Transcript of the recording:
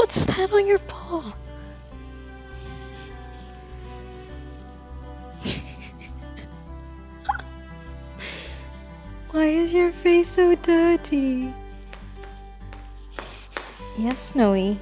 What's that on your paw? Why is your face so dirty? Yes, Snowy.